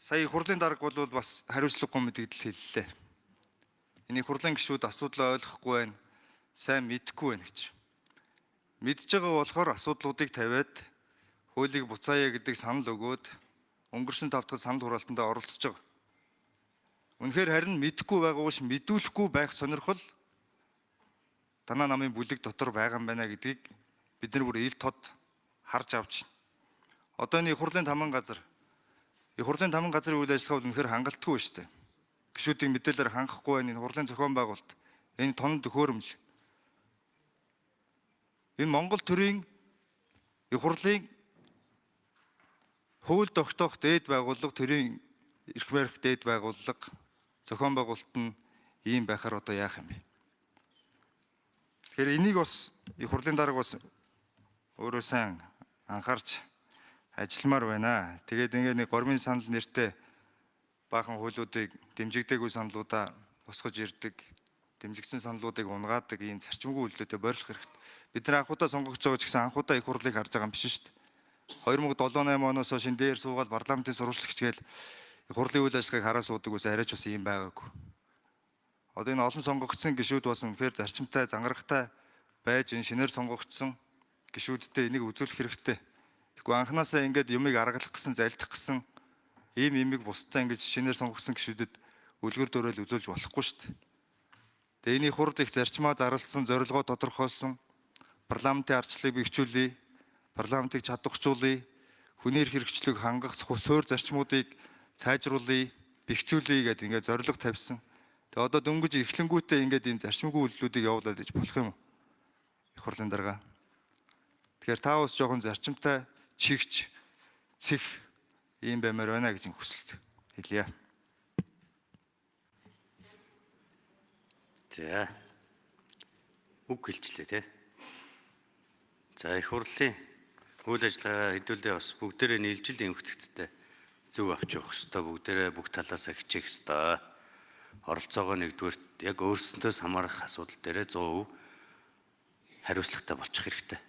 Сая хурлын дарга бол бас хариуцлагагүй мэдээлэл хэллээ. Энийг хурлын гишүүд асуудлаа ойлгохгүй байна, сайн мэдэхгүй байна гэж. Мэдж байгаа болохоор асуудлуудыг тавиад хуулийг буцаая гэдэг санал өгөөд өнгөрсөн 5 дахь санал хураалтанд оролцож байгаа. Үнэхээр харин мэдэхгүй байгаа биш мэдүүлэхгүй байх сонирхол танаа намын бүлэг дотор байгаа юм байна гэдгийг бид нар бүр ил тод харж авч байна. Одоо энэ хурлын таман газар хурлын таман газрын үйл ажиллагаа үнэхээр хангалтгүй шүү дээ. Гишүүдийн мэдээлэлээр хангахгүй байна. Энэ хурлын зохион байгуулалт, энэ тоног төхөөрөмж. Энэ Монгол төрийн хурлын хууль тогтоох дээд байгууллага, төрийн эрх барих дээд байгууллага, зохион байгуулалт нь ийм байхаар одоо яах юм бэ? Тэгэхээр энийг бас хурлын дарга бас өөрөө сайн анхаарч ажилламаар байна. Тэгээд ингээд нэг гормын санал нэртэй баахан хуулиудыг дэмжигдээгүй саналуудаа босгож ирдэг, дэмжигдсэн саналуудыг унгаадаг ийм зарчимгүй үйлдэлтэй борилох хэрэгтэй. Бид нар анхудаа сонгогдож байгаа ч гэсэн анхудаа их хурлыг харж байгаа юм биш шүү дээ. 2007-8 оноос хойш энэ дээр суугаад парламентын сурвалжлагч гээл их хурлын үйл ажиллагааг хараа суудаг ус арайч бас ийм байгаагүй. Одоо энэ олон сонгогдсон гишүүд бас үнэхээр зарчимтай, зангарахтай байж энэ шинээр сонгогдсон гишүүдтэй энийг үзүүлэх хэрэгтэй. Тэгэхгүй анханасаа ингээд юмыг аргалах гэсэн, залдах гэсэн ийм имийг бусдаа ингэж шинээр сонгогдсон гишүүдэд үлгэр дуурайл үзүүлж болохгүй шүү дээ. Тэгээ энэ хурд их зарчмаа зарласан, зорилгоо тодорхойлсон, парламентын ардчлалыг бэхжүүлээ, парламентыг чадварчуулъя, хүний эрх хэрэгчлийг хангах суур зарчмуудыг сайжруулъя, бэхжүүлъя гэдэг ингээд зорилго тавьсан. Тэгээ одоо дөнгөж эхлэнгүүтээ ингээд энэ зарчмгүй үйлдэлүүдийг явуулаад иж болох юм уу? Их хурлын дарга. Тэгэхээр та бас жоохон зарчимтай чигч цэх ийм баймаар байна гэж хүсэлт хэлье. За. Үг хэлжлээ те. За их хурлын үйл ажиллагаа хэдүүлээ бас бүгдээрээ нийлжил эмхцэгцтэй зөв авч явах ёстой. Бүгдээрээ бүх талаасаа хичээх ёстой. Оролцоогоо нэгдүгээрт яг өөрсөндөөс хамаарах асуудал дээрээ 100% хариуцлагатай болчих хэрэгтэй.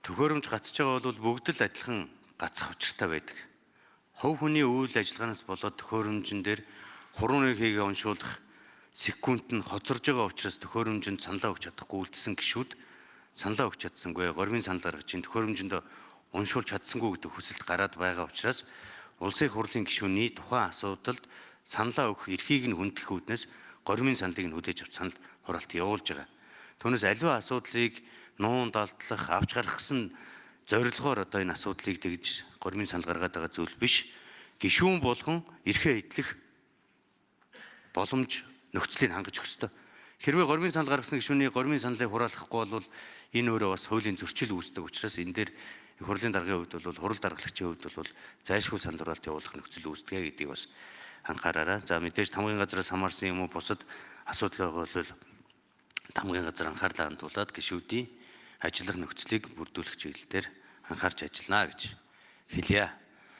Төхөөрөмж гацж байгаа бол бүгд л адилхан гацах учиртай байдаг. Хувь хүний үйл ажиллагаанаас болоод төхөөрөмжн дээр хурууны хийгээ уншуулах секунд нь хоцорж байгаа учраас төхөөрөмжөнд саналаа өгч чадахгүй үлдсэн гишүүд саналаа өгч чадсангүй, гормын санал гаргаж ин төхөөрөмжөнд уншуулж чадсангүй гэдэг хүсэлт гараад байгаа учраас улсын хурлын гишүүний тухайн асуудалд саналаа өгөх эрхийг нь хүндэх үүднээс гормын саналыг нь хүлээж авч санал хураалт явуулж байгаа. Түүнээс аливаа асуудлыг нуун далдлах, авч гаргасан зорилгоор одоо энэ асуудлыг тэгж гормын санал гаргаад байгаа зүйл биш. Гишүүн болгон эрхээ эдлэх боломж нөхцөлийг хангаж өгөх ёстой. Хэрвээ гормын санал гаргасан гишүүний гормын саналыг хураалгахгүй бол энэ өөрөө бас хуулийн зөрчил үүсдэг учраас энэ дээр хурлын даргын хувьд бол хурал даргалагчийн хувьд бол зайлшгүй санал хураалт явуулах нөхцөл үүсдэг гэдгийг бас анхаараарай. За мэдээж тамгын газраас хамаарсан юм уу бусад асуудал байгаа бол тамгын газар анхаарлаа хандуулад гишүүдийн ажиллах нөхцөлийг бүрдүүлэх чиглэлээр анхаарч ажиллана гэж хэлье.